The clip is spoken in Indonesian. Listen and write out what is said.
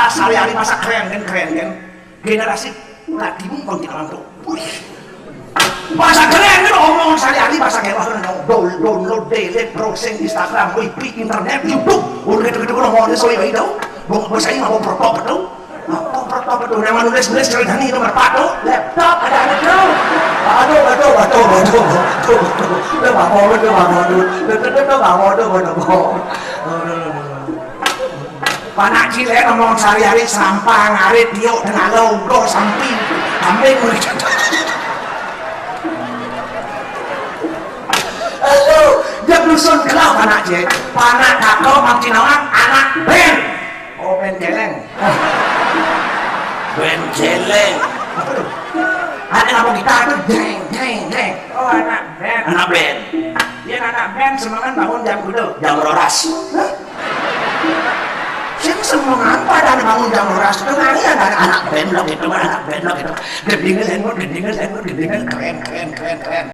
bahasa sehari-hari masa keren kan generasi lagi mungkin tuh bahasa keren kan omong sehari-hari bahasa kayak download delete browsing Instagram WP internet YouTube udah gitu ngomongnya soal itu bahasa ini mau protop betul nama nulis ceritanya itu berpatu laptop ada tuh panak cilik ngomong sehari-hari sampah ngarit diuk dengan logo samping mulai dia berusun gelap panak cilik panak kakau maksinawan anak Ben oh Ben Geleng Ben Geleng ada ngomong kita itu jeng oh anak Ben dia anak Ben semangat bangun jam kudu jam roras siapa semua ngapa dan bangun jam roras itu nari ada anak Ben lo gitu gedingan keren